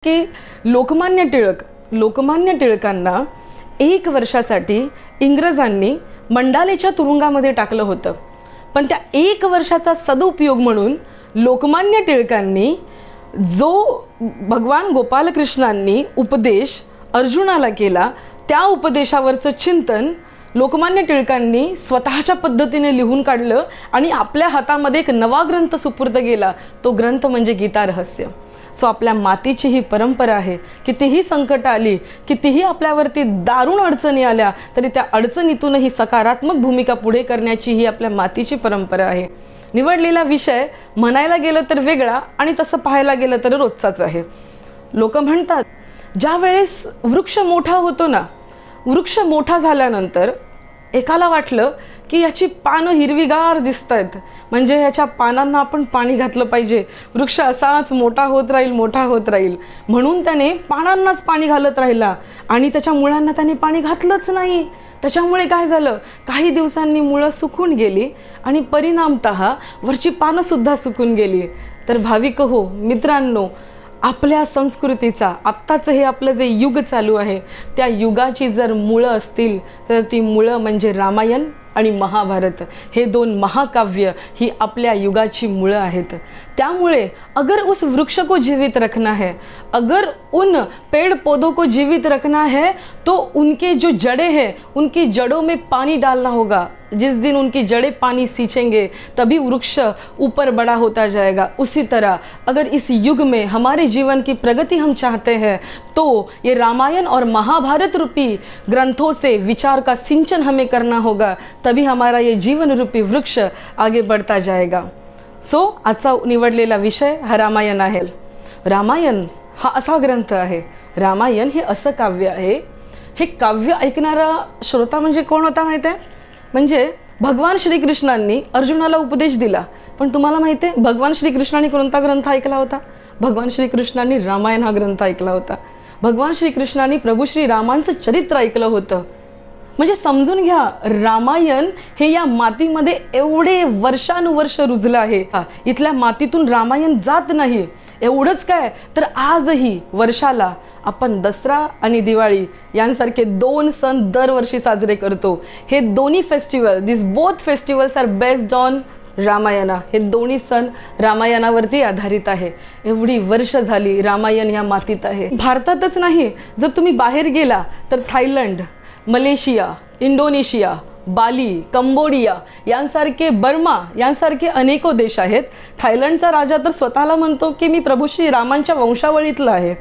की लोकमान्य टिळकांना 1 वर्षासाठी इंग्रजांनी मंडालेच्या तुरुंगामध्ये टाकलं होतं, पण त्या 1 वर्षाचा सदुपयोग म्हणून लोकमान्य टिळकांनी जो भगवान गोपालकृष्णांनी उपदेश अर्जुनाला केला त्या उपदेशावरचं चिंतन लोकमान्य टिळकांनी स्वतःच्या पद्धतीने लिहून काढलं आणि आपल्या हातामध्ये एक नवा ग्रंथ सुपूर्द केला। तो ग्रंथ म्हणजे गीता रहस्य। सो आपल्या मातीची ही परंपरा आहे। कितीही संकट आली, कितीही आपल्यावरती दारुण अडचणी आल्या तरी त्या अडचणीतूनही सकारात्मक भूमिका पुढे करण्याची ही आपल्या मातीची परंपरा आहे। निवडलेला विषय म्हणायला गेलं तर वेगळा आणि तसं पाहायला गेलं तर रोजचाच आहे। लोक म्हणतात ज्या वेळेस वृक्ष मोठा होतो ना, वृक्ष मोठा झाल्यानंतर एकाला वाटलं की याची पानं हिरवीगार दिसतात, म्हणजे याच्या पानांना आपण पाणी घातलं पाहिजे, वृक्ष असाच मोठा होत राहील म्हणून त्याने पानांनाच पाणी घालत राहिला आणि त्याच्या मुळांना त्याने पाणी घातलंच नाही। त्याच्यामुळे काय झालं, काही दिवसांनी मुळं सुकून गेली आणि परिणामतः वरची पानं सुद्धा सुकून गेली। तर भाविक हो मित्रांनो, आपल्या संस्कृतीचा आत्ताचं हे आपलं जे युग चालू आहे त्या युगाची जर मुळं असतील तर ती मुळं म्हणजे रामायण आणि महाभारत, हे 2 महाकाव्य ही आपल्या युगाची मुळं आहेत। त्यामुळे अगर उस वृक्ष को जीवित रखना है, अगर उन पेड़ पौधों को जीवित रखना है तो उनके जो जड़ें हैं उनकी जड़ों में पानी डालना होगा। जिस दिन उनकी जड़ें पानी सींचेंगे तभी वृक्ष ऊपर बड़ा होता जाएगा। उसी तरह अगर इस युग में हमारे जीवन की प्रगति हम चाहते हैं तो ये रामायण और महाभारत रूपी ग्रंथों से विचार का सिंचन हमें करना होगा, तभी हमारा ये जीवन रूपी वृक्ष आगे बढ़ता जाएगा। सो आजचा निवडलेला विषय हा रामायण आहे। रामायण हा असा ग्रंथ आहे, रामायण हे असं काव्य आहे। हे काव्य ऐकणारा श्रोता म्हणजे कोण होता माहिती आहे? म्हणजे भगवान श्रीकृष्णांनी अर्जुनाला उपदेश दिला, पण तुम्हाला माहिती आहे भगवान श्रीकृष्णांनी कोणता ग्रंथ ऐकला होता? भगवान श्रीकृष्णांनी रामायण हा ग्रंथ ऐकला होता। भगवान श्रीकृष्णांनी प्रभू श्रीरामांचं चरित्र ऐकलं होतं। म्हणजे समजून घ्या, रामायण हे या मातीमध्ये एवढे वर्षानुवर्ष रुजलं आहे। इथल्या मातीतून रामायण जात नाही। एवढंच काय तर आजही वर्षाला आपण दसरा आणि दिवाळी यांसारखे 2 सण दरवर्षी साजरे करतो। हे दोन्ही festival, this both festivals are based on Ramayan. हे दोन्ही सण रामायणावरती आधारित आहे। एवढी वर्ष झाली रामायण या मातीत आहे। भारतातच नाही, जर तुम्ही बाहेर गेला तर थायलंड, मलेशिया, इंडोनेशिया, बाली, कंबोडिया यांसारखे, बर्मा यांसारखे अनेको देश आहेत। थायलंडचा राजा तर स्वतःला म्हणतो की मी प्रभू श्री रामांच्या वंशावळीतला आहे।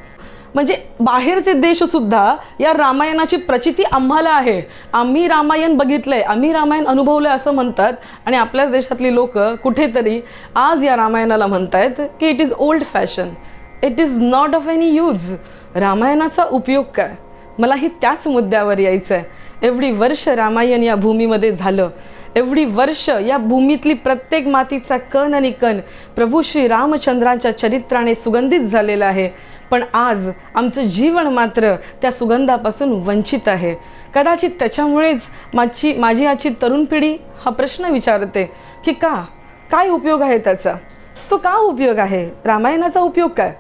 म्हणजे बाहेरचे देश सुद्धा या रामायणाची प्रचिती आम्हाला आहे, आम्ही रामायण बघितलंय, आम्ही रामायण अनुभवलंय असं म्हणतात। आणि आपल्याच देशातली लोक कुठेतरी आज या रामायणाला म्हणतात की it is old fashion, it is not of any use. रामायणाचा उपयोग काय? मलाही त्याच मुद्द्यावर यायचं आहे। एवढी वर्ष रामायण या भूमीमध्ये झालं, एवढी वर्ष या भूमीतली प्रत्येक मातीचा कण आणि कण प्रभू श्री रामचंद्रांच्या चरित्राने सुगंधित झालेला आहे, पण आज आमचं जीवन मात्र त्या सुगंधापासून वंचित आहे। कदाचित त्याच्यामुळेच माझी आजची तरुण पिढी हा प्रश्न विचारते की काय उपयोग आहे त्याचा? तो का उपयोग आहे? रामायणाचा उपयोग काय?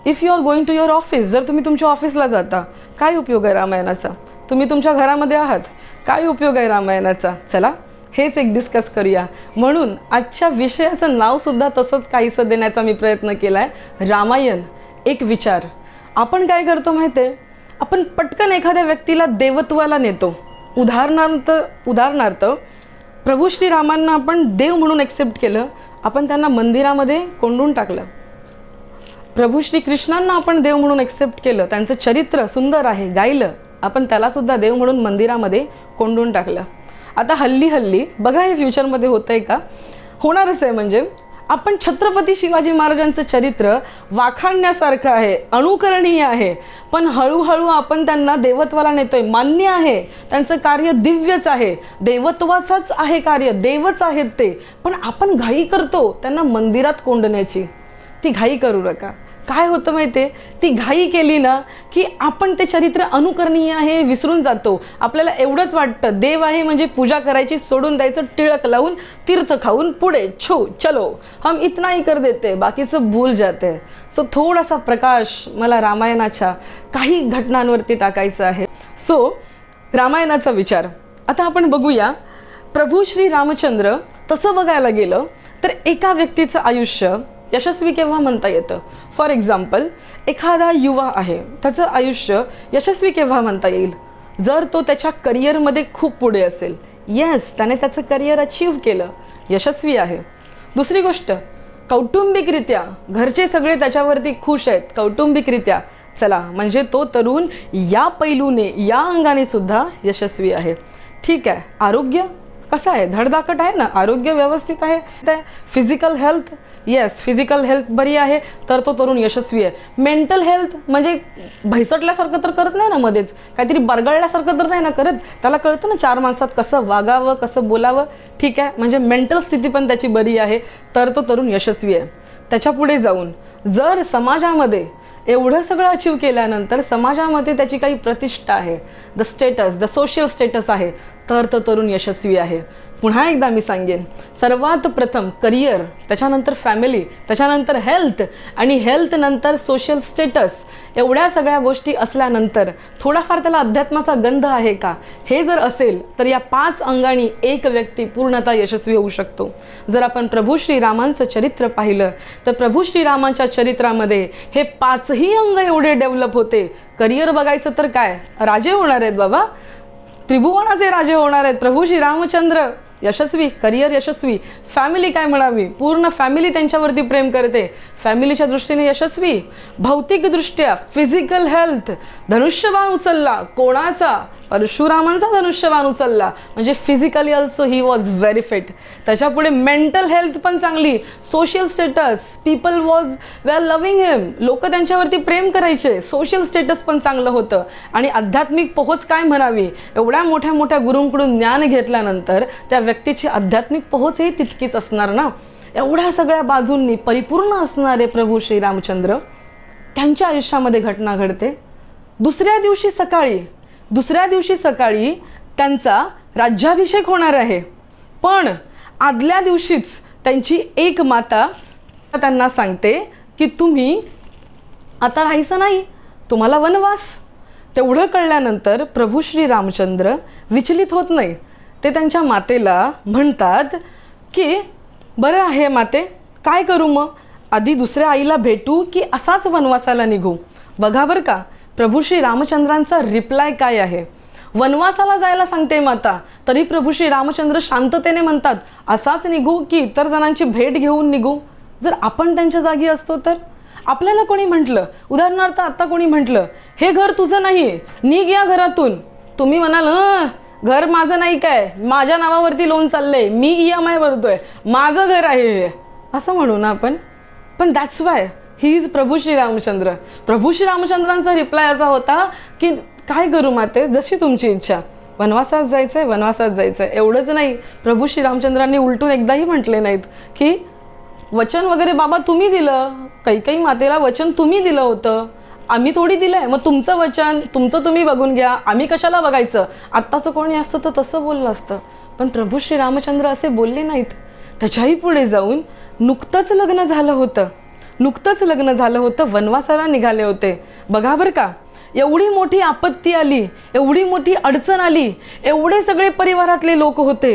If you are going to your office, जर तुम्ही तुमच्या ऑफिसला जाता, काय उपयोग आहे रामायणाचा? तुम्ही तुमच्या घरामध्ये आहात, काय उपयोग आहे रामायणाचा? चला हेच एक डिस्कस करूया। म्हणून आजच्या विषयाचं नाव सुद्धा तसंच काहीसं देण्याचा मी प्रयत्न केला आहे, रामायण एक विचार। आपण काय करतो माहिती आहे, आपण पटकन एखाद्या व्यक्तीला देवत्वाला नेतो। उदाहरणार्थ प्रभू श्रीरामांना आपण देव म्हणून एक्सेप्ट केलं, आपण त्यांना मंदिरामध्ये कोंडून टाकलं। प्रभू श्रीकृष्णांना आपण देव म्हणून एक्सेप्ट केलं, त्यांचं चरित्र सुंदर आहे गायलं, आपण त्यालासुद्धा देव म्हणून मंदिरामध्ये कोंडून टाकलं। आता हल्ली बघा हे फ्युचरमध्ये होतंय का? होणारच आहे। म्हणजे आपण छत्रपती शिवाजी महाराजांचं चरित्र वाखाणण्यासारखं आहे, अनुकरणीय आहे, पण हळूहळू आपण त्यांना देवत्वाला नेतोय। मान्य आहे त्यांचं कार्य दिव्यच आहे, देवत्वाचंच आहे कार्य, देवच आहेत ते, पण आपण घाई करतो त्यांना मंदिरात कोंडण्याची। ती घाई करू नका, काय होतं माहिती आहे, ती घाई केली ना की आपण ते चरित्र अनुकरणीय आहे विसरून जातो. आपल्याला एवढंच वाटतं देव आहे म्हणजे पूजा करायची सोडून द्यायचं, टिळक लावून तीर्थ खाऊन पुढे चलो हम इतना ही कर देते, बाकीचं भूल जाते. सो थोडासा प्रकाश मला रामायणाच्या काही घटनांवरती टाकायचा आहे. सो रामायणाचा विचार आता आपण बघूया. प्रभू श्री रामचंद्र तसं बघायला गेलं तर एका व्यक्तीचं आयुष्य यशस्वी केव्हा म्हणता येतं. फॉर एक्झाम्पल एखादा युवा आहे, त्याचं आयुष्य यशस्वी केव्हा म्हणता येईल, जर तो त्याच्या करिअरमध्ये खूप पुढे असेल. येस, त्याने त्याचं करिअर अचीव्ह केलं, यशस्वी आहे. दुसरी गोष्ट, कौटुंबिकरित्या घरचे सगळे त्याच्यावरती खुश आहेत कौटुंबिकरित्या, चला म्हणजे तो तरुण या पैलूने या अंगाने सुद्धा यशस्वी आहे. ठीक आहे, आरोग्य कसं आहे, धडधाकट आहे ना, आरोग्य व्यवस्थित आहे, physical health, yes physical health बरी आहे तर तो तरुण यशस्वी आहे. मेंटल हेल्थ म्हणजे भैसटल्यासारखं तर करत नाही ना, मध्येच काहीतरी बरगळल्यासारखं तर नाही ना करत, त्याला कळतं ना 4 माणसात कसं वागावं कसं बोलावं. ठीक आहे, म्हणजे मेंटल स्थिती पण त्याची बरी आहे तर तो तरुण यशस्वी आहे. त्याच्या पुढे जाऊन जर समाजामध्ये एवढं सगळं अचीव केल्यानंतर समाजामध्ये त्याची काही प्रतिष्ठा आहे, the status, the social status आहे, तर तो तरुण यशस्वी आहे. पुन्हा एकदा मी सांगेन, सर्वात प्रथम करिअर, त्याच्यानंतर फॅमिली, त्याच्यानंतर हेल्थ आणि हेल्थ नंतर सोशल स्टेटस, एवढ्या सगळ्या गोष्टी असल्यानंतर थोडाफार त्याला अध्यात्माचा गंध आहे का, हे जर असेल तर या 5 अंगांनी एक व्यक्ती पूर्णतः यशस्वी होऊ शकतो. जर आपण प्रभू श्रीरामांचं चरित्र पाहिलं तर प्रभू श्रीरामांच्या चरित्रामध्ये हे 5ही अंग एवढे डेव्हलप होते. करिअर बघायचं तर काय, राजे होणार आहेत बाबा, त्रिभुवनाचे राजे होणार आहेत. प्रभू श्री रामचंद्र यशस्वी, करिअर यशस्वी. फॅमिली काय म्हणावी, पूर्ण फॅमिली त्यांच्यावरती प्रेम करते, फॅमिलीच्या दृष्टीने यशस्वी. भौतिकदृष्ट्या फिजिकल हेल्थ, धनुष्यबाण उचलला, कोणाचा, परशुरामांचा धनुष्यबाण उचलला, म्हणजे physically also he was very fit. त्याच्यापुढे मेंटल हेल्थ पण चांगली, social status, people was were loving him, लोक त्यांच्यावरती प्रेम करायचे, सोशल स्टेटस पण चांगलं होतं. आणि आध्यात्मिक पोहोच काय म्हणावी, एवढ्या मोठ्या मोठ्या गुरूंकडून ज्ञान घेतल्यानंतर त्या व्यक्तीची आध्यात्मिक पोहोचही तितकीच असणार ना. एवढ्या सगळ्या बाजूंनी परिपूर्ण असणारे प्रभू श्रीरामचंद्र, त्यांच्या आयुष्यामध्ये घटना घडते. दुसऱ्या दिवशी सकाळी त्यांचा राज्याभिषेक होणार आहे. पण आदल्या दिवशीच त्यांची एक माता त्यांना सांगते की तुम्ही आता राहायचं नाही, तुम्हाला वनवास. तेवढं कळल्यानंतर प्रभू श्री रामचंद्र विचलित होत नाही. ते त्यांच्या मातेला म्हणतात की बरं आहे माते, काय करू मग, आधी दुसऱ्या आईला भेटू की असाच वनवासाला निघू. बघा बरं का प्रभू श्री रामचंद्रांचा रिप्लाय काय आहे. वनवासाला जायला सांगते माता, तरी प्रभू श्री रामचंद्र शांततेने म्हणतात असाच निघू की इतर जणांची भेट घेऊन निघू. जर आपण त्यांच्या जागी असतो तर आपल्याला कोणी म्हटलं, उदाहरणार्थ आता कोणी म्हटलं हे घर तुझं नाही, निघ या घरातून, तुम्ही म्हणाल घर माझं नाही काय, माझ्या नावावरती लोन चाललंय, मी EMI भरतोय, माझं घर आहे हे, असं म्हणू ना आपण. पण that's why he is Prabhu Shri Ramchandra. Prabhu Shri रामचंद्रांचा रिप्लाय असा होता की काय करू माते, जशी तुमची इच्छा, वनवासात जायचंय वनवासात जायचंय. एवढंच नाही, प्रभू श्री रामचंद्रांनी उलटून एकदाही म्हटले नाहीत की वचन वगैरे बाबा तुम्ही दिलं, कैकेयी मातेला वचन तुम्ही दिलं होतं, आम्ही थोडी दिलंय, मग तुमचं वचन तुमचं तुम्ही बघून घ्या, आम्ही कशाला बघायचं. आत्ताचं कोणी असतं तर तसं बोललं असतं, पण प्रभू श्री रामचंद्र असे बोलले नाहीत. त्याच्याही पुढे जाऊन नुकतंच लग्न झालं होतं, वनवासाला निघाले होते. बघा बरं का, एवढी मोठी आपत्ती आली, एवढी मोठी अडचण आली, एवढे सगळे परिवारातले लोक होते,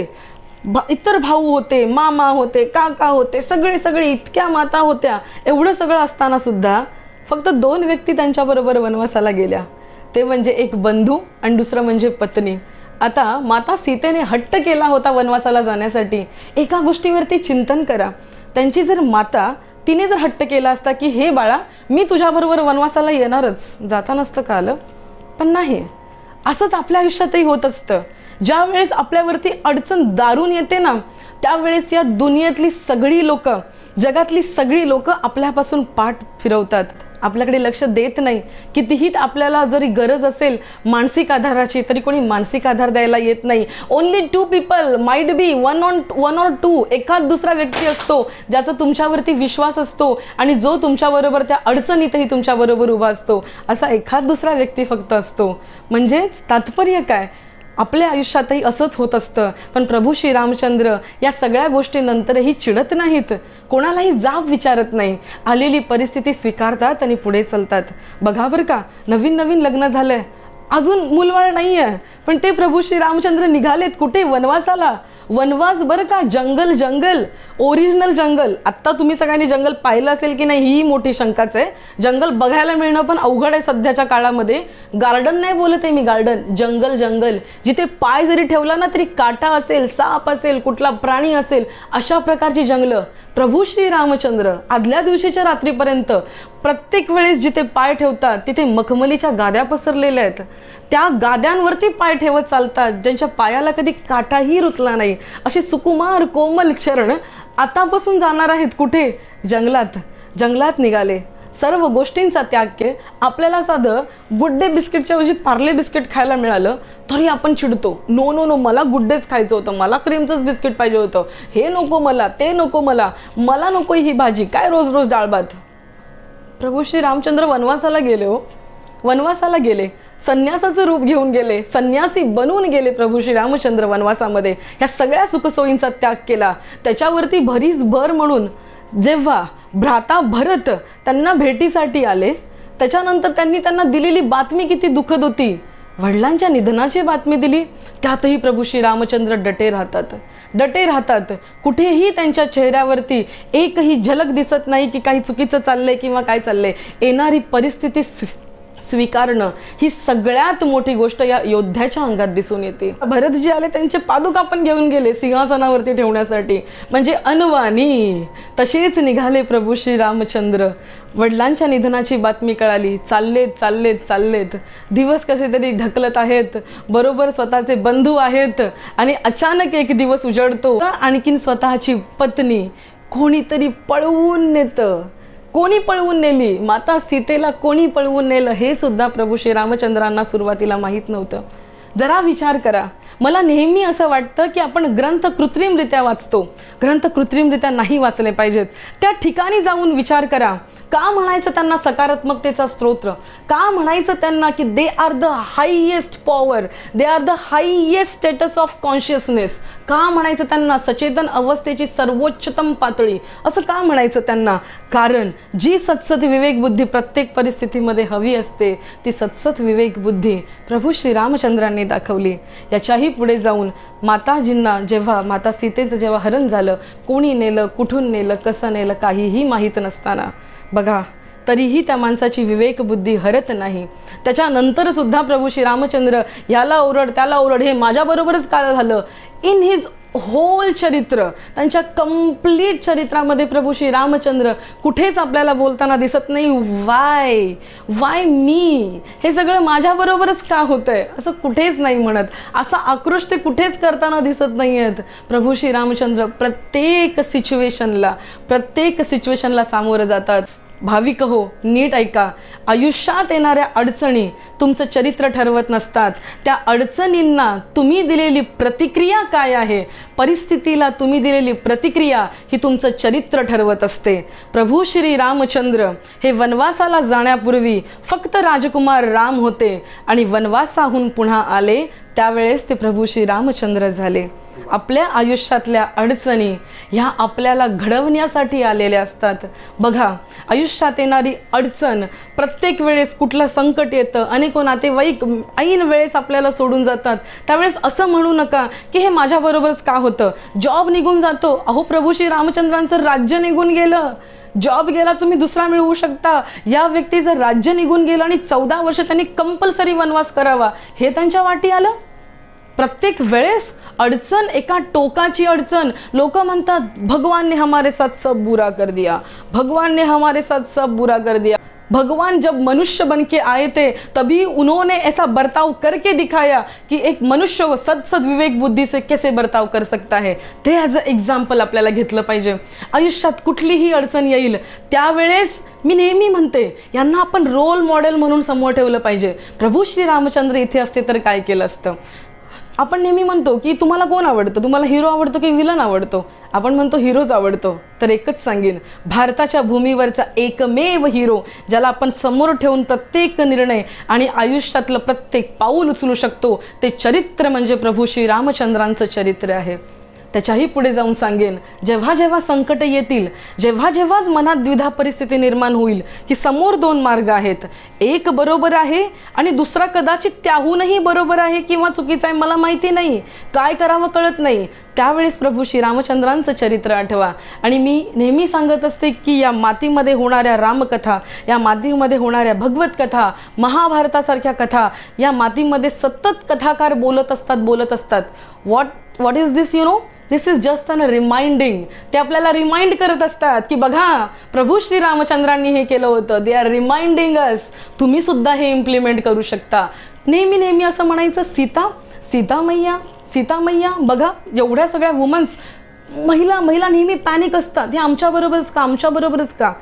इतर भाऊ होते, मामा होते, काका होते, सगळे इतक्या माता होत्या. एवढं सगळं असताना सुद्धा फक्त 2 व्यक्ती त्यांच्याबरोबर वनवासाला गेल्या. ते म्हणजे एक बंधू आणि दुसरं म्हणजे पत्नी. आता माता सीतेने हट्ट केला होता वनवासाला जाण्यासाठी. एका गोष्टीवरती चिंतन करा, त्यांची जर माता तिने जर हट्ट केला असता की हे बाळा मी तुझ्याबरोबर वनवासाला येणारच, जाता नसतं का आलं. पण नाही, असंच आपल्या आयुष्यातही होत असतं. ज्या वेळेस आपल्यावरती अडचण दारून येते ना, त्यावेळेस या दुनियेतली सगळी लोक, जगातली सगळी लोक आपल्यापासून पाठ फिरवतात. आपल्याकडे लक्ष देत नाही. कितीही आपल्याला जरी गरज असेल मानसिक आधाराची, तरी कोणी मानसिक आधार द्यायला येत नाही. Only 2 people might be one or two, एखाद दुसरा व्यक्ती असतो ज्याचा तुमच्यावरती विश्वास असतो आणि जो तुमच्याबरोबर त्या अडचणीतही तुमच्याबरोबर उभा असतो. असा एखाद दुसरा व्यक्ती फक्त असतो. म्हणजेच तात्पर्य काय, आपल्या आयुष्यातही असंच होत असतं. पण प्रभू श्री रामचंद्र या सगळ्या गोष्टीनंतरही चिडत नाहीत, कोणालाही जाब विचारत नाही, आलेली परिस्थिती स्वीकारतात आणि पुढे चालतात. बघा बरं का, नवीन लग्न झालंय, अजून मूलबाळ नाही आहे, पण ते प्रभू श्री रामचंद्र निघालेत कुठे, वनवासाला. वनवास बरं का, जंगल, ओरिजिनल जंगल. आत्ता तुम्ही सगळ्यांनी जंगल पाहिलं असेल की नाही ही मोठी शंकाच आहे. जंगल बघायला मिळणं पण अवघड आहे सध्याच्या काळामध्ये. गार्डन नाही बोलत आहे मी, गार्डन, जंगल. जिथे पाय जरी ठेवला ना तरी काटा असेल, साप असेल, कुठला प्राणी असेल, अशा प्रकारची जंगलं. प्रभू श्री रामचंद्र आदल्या दिवशीच्या रात्रीपर्यंत प्रत्येक वेळेस जिथे पाय ठेवतात तिथे मखमलीच्या गाद्या पसरलेल्या आहेत. त्या गाद्यांवरती पाय ठेवत चालतात, ज्यांच्या पायाला कधी काटाही रुतला नाही. असे सुकुमार कोमल चरण आतापासून जाणार आहेत कुठे, जंगलात निघाले. सर्व गोष्टींचा त्याग के आपल्याला साधं गुड डे बिस्किटच्या ऐवजी पार्ले बिस्किट खायला मिळालं तरी आपण चिडतो. नो, मला गुड डेच खायचं होतं, मला क्रीमचंच बिस्किट पाहिजे होतं, हे नको मला, ते नको मला नको ही भाजी, काय रोज डाळ भात. प्रभू श्री रामचंद्र वनवासाला गेले, संन्यासाचं रूप घेऊन गेले, संन्यासी बनून गेले. प्रभू श्री रामचंद्र वनवासामध्ये ह्या सगळ्या सुखसोयींचा त्याग केला. त्याच्यावरती भरीस भर म्हणून जेव्हा भ्राता भरत त्यांना भेटीसाठी आले, त्याच्यानंतर त्यांना दिलेली बातमी किती दुःखद होती. वडिलांच्या निधनाची बातमी दिली, त्यातही प्रभू श्री रामचंद्र डटे राहतात. कुठेही त्यांच्या चेहऱ्यावरती एकही झलक दिसत नाही की काही चुकीचं चाललंय किंवा काय चाललंय. येणारी परिस्थिती स्वीकारणं ही सगळ्यात मोठी गोष्ट या योद्ध्याच्या अंगात दिसून येते. भरतजी आले, त्यांचे पादुका पण घेऊन गेले सिंहासनावरती ठेवण्यासाठी, म्हणजे अनवाणी. तसेच निघाले प्रभू श्री रामचंद्र. वडिलांच्या निधनाची बातमी कळाली, चाललेत. दिवस कसे तरी ढकलत आहेत, बरोबर स्वतःचे बंधू आहेत आणि अचानक एक दिवस उजळतो. आणखीन स्वतःची पत्नी कोणीतरी पळवून नेतं. कोणी पळवून नेली? माता सीतेला कोणी पळवून नेलं हे सुद्धा प्रभू श्री रामचंद्रांना सुरुवातीला माहीत नव्हतं. जरा विचार करा. मला नेहमी असं वाटतं की आपण ग्रंथ कृत्रिमरित्या वाचतो, ग्रंथ कृत्रिमरित्या नाही वाचले पाहिजेत. त्या ठिकाणी जाऊन विचार करा, का म्हणायचं त्यांना सकारात्मकतेचा स्तोत्र? का म्हणायचं त्यांना की they are the highest power, they are the highest status of consciousness? का म्हणायचं त्यांना सचेतन अवस्थेची सर्वोच्चतम पातळी? असं का म्हणायचं त्यांना? कारण जी सत्सत विवेक बुद्धी प्रत्येक परिस्थितीमध्ये हवी असते, ती सत्सत विवेक बुद्धी प्रभू श्री रामचंद्रांनी दाखवली. याच्याही पुढे जाऊन माता सीतेचं जेव्हा हरण झालं, कोणी नेलं, कुठून नेलं, कसं नेलं, काहीही माहीत नसताना बघा तरीही त्या माणसाची विवेक बुद्धी हरत नाही. त्याच्यानंतर सुद्धा प्रभू श्री रामचंद्र याला ओरड त्याला ओरड, हे माझ्याबरोबरच काय झालं. इन हिज होल चरित्र, त्यांच्या कंप्लीट चरित्रामध्ये प्रभू श्री रामचंद्र कुठेच आपल्याला बोलताना दिसत नाही वाय मी, हे सगळं माझ्याबरोबरच का होतंय, असं कुठेच नाही म्हणत. असा आक्रोश ते कुठेच करताना दिसत नाही आहेत. प्रभू श्री रामचंद्र प्रत्येक सिच्युएशनला सामोरं जातात. भाविक हो, नीट ऐका. आयुष्यात येणाऱ्या अडचणी तुमचं चरित्र ठरवत नसतात. त्या अडचणींना तुम्ही दिलेली प्रतिक्रिया काय आहे, परिस्थितीला तुम्ही दिलेली प्रतिक्रिया ही तुमचं चरित्र ठरवत असते. प्रभू श्री रामचंद्र हे वनवासाला जाण्यापूर्वी फक्त राजकुमार राम होते आणि वनवासाहून पुन्हा आले त्यावेळेस ते प्रभू श्री रामचंद्र झाले. आपल्या आयुष्यातल्या अडचणी ह्या आपल्याला घडवण्यासाठी आलेल्या असतात. बघा, आयुष्यात येणारी अडचण, प्रत्येक वेळेस कुठलं संकट येतं, अनेक नातेवाईक ऐन वेळेस आपल्याला सोडून जातात. त्यावेळेस असं म्हणू नका की हे माझ्याबरोबरच का होतं. जॉब निघून जातो, अहो प्रभू श्री रामचंद्रांचं राज्य निघून गेलं. जॉब गेला, तुम्ही दुसरा मिळवू शकता. या व्यक्तीचं राज्य निघून गेलं आणि 14 वर्ष त्यांनी कंपल्सरी वनवास करावा, हे त्यांच्या वाटी आलं. प्रत्येक वेळेस अडचण, एका टोकाची अडचण. लोक म्हणतात भगवान ने हमारे साथ सब बुरा कर दिया, भगवान ने हमारे साथ सब बुरा कर दिया. भगवान जब मनुष्य बन के आए थे तभी उन्होंने ऐसा बर्ताव करके दिखाया की एक मनुष्य सद विवेक बुद्धी से कैसे बर्ताव कर सकता है, ते ॲज अ एक्झाम्पल आपल्याला घेतलं पाहिजे. आयुष्यात कुठलीही अडचण येईल त्यावेळेस मी नेहमी म्हणते यांना आपण रोल मॉडेल म्हणून समोर ठेवलं पाहिजे. प्रभू श्री रामचंद्र इथे असते तर काय केलं असतं. आपण नेहमी म्हणतो की तुम्हाला कोण आवडतं, तुम्हाला हिरो आवडतो की विलन आवडतो. आपण म्हणतो हिरोज आवडतो. तर एकच सांगेन, भारताच्या भूमीवरचा एकमेव हिरो ज्याला आपण समोर ठेवून प्रत्येक निर्णय आणि आयुष्यातलं प्रत्येक पाऊल उचलू शकतो ते चरित्र म्हणजे प्रभू श्री रामचंद्रांचं चरित्र आहे. त्याच्याही पुढे जाऊन सांगेन, जेव्हा जेव्हा संकट येतील, जेव्हा जेव्हा मनात द्विधा परिस्थिती निर्माण होईल की समोर दोन मार्ग आहेत, एक बरोबर आहे आणि दुसरा कदाचित त्याहूनही बरोबर आहे किंवा चुकीचा आहे, मला माहिती नाही, काय करावं कळत नाही, त्यावेळेस प्रभू श्री रामचंद्रांचं चरित्र आठवा. आणि मी नेहमी सांगत असते की या मातीमध्ये होणाऱ्या रामकथा, या मातीमध्ये होणाऱ्या भगवत कथा, महाभारतासारख्या कथा, या मातीमध्ये सतत कथाकार बोलत असतात. What is this, this is just an reminding. ते आपल्याला रिमाइंड करत असतात की बघा प्रभू श्री रामचंद्रांनी हे केलं होतं. दे आर रिमाइंडिंग अस, तुम्ही सुद्धा हे इम्प्लिमेंट करू शकता. नेहमी असं म्हणायचं, सीता मैया बघा, एवढ्या सगळ्या वुमन्स, महिला नेहमी पॅनिक असतात, हे आमच्याबरोबरच का.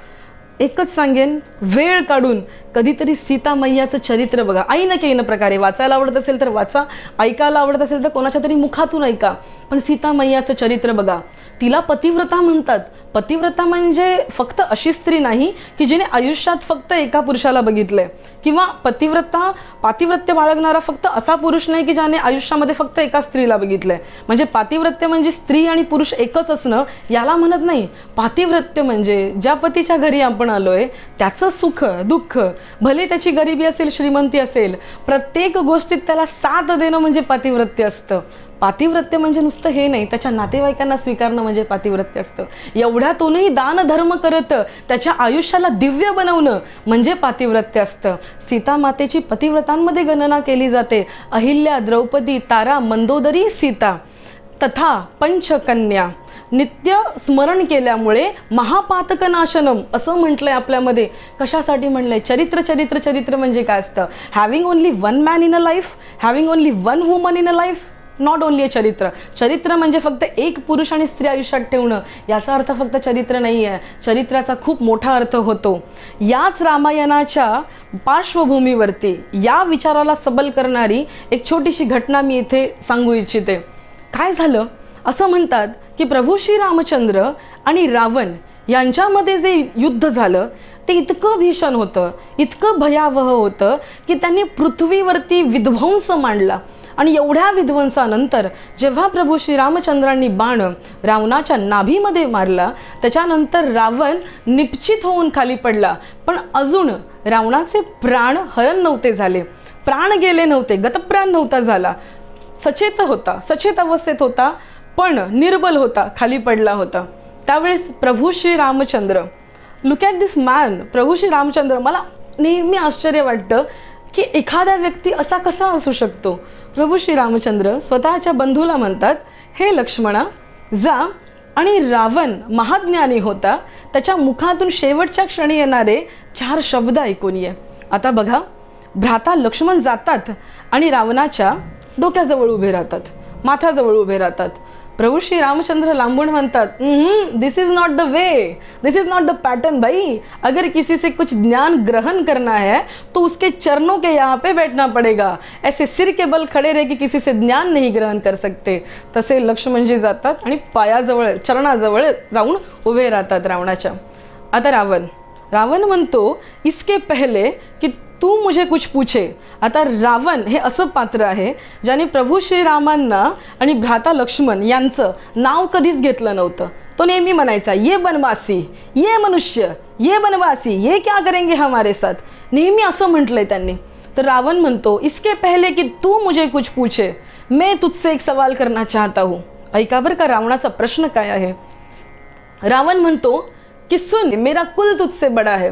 एकच सांगेन, वेळ काढून कधीतरी सीता मैयाचं चरित्र बघा. ऐन प्रकारे वाचायला आवडत असेल तर वाचा, ऐकायला आवडत असेल तर कोणाच्या तरी मुखातून ऐका, पण सीता मैयाचं चरित्र बघा. तिला पतिव्रता म्हणतात. पतिव्रता म्हणजे फक्त अशी स्त्री नाही की जिने आयुष्यात फक्त एका पुरुषाला बघितलंय, किंवा पातिव्रत्य बाळगणारा फक्त असा पुरुष नाही की ज्याने आयुष्यामध्ये फक्त एका स्त्रीला बघितलंय. म्हणजे पातिव्रत्य म्हणजे स्त्री आणि पुरुष एकच असणं याला म्हणत नाही. पातिव्रत्य म्हणजे ज्या पतीच्या घरी आपण आलोय त्याचं सुख दुःख, भले त्याची गरिबी असेल श्रीमंती असेल, प्रत्येक गोष्टीत त्याला साथ देणं म्हणजे पातिव्रत्य असतं. पातिव्रत्य म्हणजे नुसतं हे नाही, त्याच्या नातेवाईकांना स्वीकारणं म्हणजे पातिव्रत्य असतं. एवढ्यातूनही दान धर्म करत त्याच्या आयुष्याला दिव्य बनवणं म्हणजे पातिव्रत्य असतं. सीता मातेची पतिव्रतांमध्ये गणना केली जाते. अहिल्या, द्रौपदी, तारा, मंदोदरी, सीता तथा पंचकन्या. नित्य स्मरण केल्यामुळे महापातकनाशनम असं म्हटलंय आपल्यामध्ये. कशासाठी म्हणलंय? चरित्र म्हणजे काय असतं? Having only one man in a life, having only one woman in a life, not only अ चरित्र म्हणजे फक्त एक पुरुष आणि स्त्री आयुष्यात ठेवणं, याचा अर्थ फक्त चरित्र नाही आहे. चरित्राचा खूप मोठा अर्थ होतो. याच रामायणाच्या पार्श्वभूमीवरती या विचाराला सबल करणारी एक छोटीशी घटना मी इथे सांगू इच्छिते. काय झालं? असं म्हणतात की प्रभू श्री रामचंद्र आणि रावण यांच्यामध्ये जे युद्ध झालं ते इतकं भीषण होतं, इतकं भयावह होतं की त्यांनी पृथ्वीवरती विध्वंस मांडला. आणि एवढ्या विध्वंसानंतर जेव्हा प्रभू श्री रामचंद्रांनी बाण रावणाच्या नाभीमध्ये मारला, त्याच्यानंतर रावण निपचित होऊन खाली पडला. पण अजून रावणाचे प्राण हरण नव्हते झाले, प्राण गेले नव्हते, गतप्राण नव्हता झाला. सचेत अवस्थेत होता, पण निर्बल होता, खाली पडला होता. त्यावेळेस Prabhu Shri Ramchandra, look at this man, Prabhu Shri Ramchandra, मला नेहमी आश्चर्य वाटतं की एखादा व्यक्ती असा कसा असू शकतो. प्रभू श्री रामचंद्र स्वतःच्या बंधूला म्हणतात, हे लक्ष्मणा जा आणि रावण महाज्ञानी होता, त्याच्या मुखातून शेवटच्या क्षणी येणारे 4 शब्द ऐकून ये. आता बघा, भ्राता लक्ष्मण जातात आणि रावणाच्या डोक्याजवळ उभे राहतात, माथ्याजवळ उभे राहतात. प्रभू श्री रामचंद्र लांबून म्हणतात, this is not the way, this is not the pattern भाई. अगर किसी से कुछ ज्ञान ग्रहण करना है तो उसके चरणों के यहाँ पे बैठना पड़ेगा. ऐसे सिर के बल खड़े रह के किसी से ज्ञान नहीं ग्रहण कर सकते. तसे लक्ष्मणजी जातात आणि पायाजवळ, चरणाजवळ जाऊन उभे राहतात रावणाच्या. आता रावण म्हणतो, इसके पहले कि तू मुझे कुछ पूछे. आता रावण हे असं पात्र आहे ज्याने प्रभू श्रीरामांना आणि भ्राता लक्ष्मण यांचं नाव कधीच घेतलं नव्हतं. तो नेहमी म्हणायचा, ये बनवासी, ये मनुष्य, ये बनवासी, ये क्या करेंगे हमारे साथ. नेहमी असं म्हटलंय त्यांनी. तर रावण म्हणतो, इसके पहले कि तू मुझे कुछ पूछे, मैं तुझसे एक सवाल करना चाहता हूँ. ऐका बरं का रावणाचा प्रश्न काय आहे. रावण म्हणतो की सुन, मेरा कुल तुझसे बड़ा है.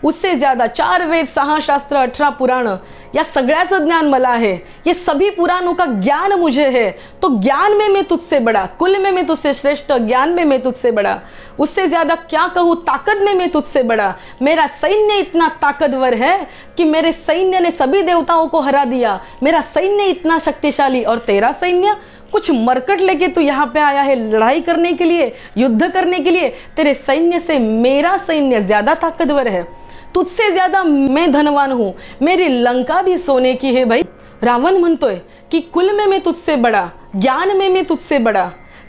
उससे ज़्यादा 4 वेद 6 शास्त्र 18 पुराण या सगळ्याचं ज्ञान मला है, ये सभी पुराणों का ज्ञान मुझे है। तो ज्ञान में मैं तुझसे बड़ा, कुल में मैं तुझसे श्रेष्ठ, ज्ञान में मैं तुझसे बड़ा। उससे ज़्यादा क्या कहूँ, ताकत में मैं तुझसे बड़ा। मेरा सैन्य इतना ताकतवर है कि मेरे सैन्य ने सभी देवताओं को हरा दिया। मेरा सैन्य इतना शक्तिशाली, और तेरा सैन्य कुछ मरकट लेके तू यहाँ पे आया है लड़ाई करने के लिए, युद्ध करने के लिए। तेरे सैन्य से मेरा सैन्य ज़्यादा ताकतवर है, तुझसे ज़्यादा मैं धनवान हूँ, मेरी लंका भी सोने की है। भाई रावण म्हणतोय कि कुल में मैं तुझसे बड़ा, ज्ञान में मैं तुझसे बड़ा,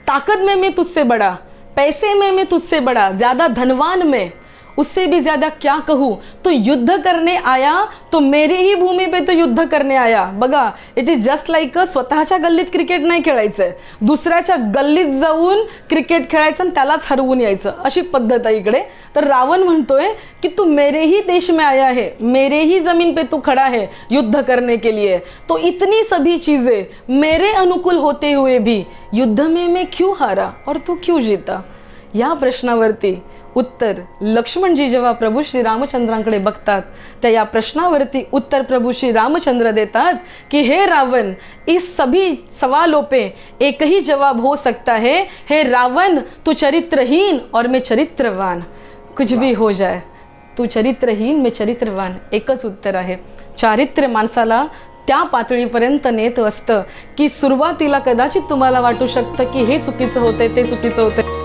ताकत में मैं तुझसे बड़ा, पैसे में मैं तुझसे बड़ा, ज़्यादा धनवान में, उससे भी ज़्यादा क्या कहूँ। तो युद्ध करने आया तो मेरे ही भूमी पे तो युद्ध करने आया। बघा, इट इज जस्ट लाईक स्वतःच्या गल्लीत क्रिकेट नाही खेळायचं, दुसऱ्याच्या गल्लीत जाऊन क्रिकेट खेळायचं आणि त्यालाच हरवून यायचं, अशी पद्धत आहे इकडे। तर रावण म्हणतोय की तू मेरे ही देश में आया है, मेरे ही जमीन पे तू खड़ा है युद्ध करने के लिए, तो इतनी सभी चीज़ें मेरे अनुकूल होते हुए भी युद्ध में मैं क्यों हारा और तू क्यों जीता। या प्रश्नावरती उत्तर लक्ष्मणजी जेव्हा प्रभू श्री रामचंद्रांकडे बघतात, त्या या प्रश्नावरती उत्तर प्रभू श्री रामचंद्र देतात कि हे रावण, इस सभी सवालों पे एक ही जवाब हो सकता है, हे रावण तू चरित्रहीन और मैं चरित्रवान। कुछ भी हो जाए, तू चरित्रहीन मैं चरित्रवान, एकच उत्तर आहे। चारित्र्य माणसाला त्या पातळीपर्यंत नेत असतं की सुरुवातीला कदाचित तुम्हाला वाटू शकतं की हे चुकीचं होतंय, ते चुकीचं होतंय,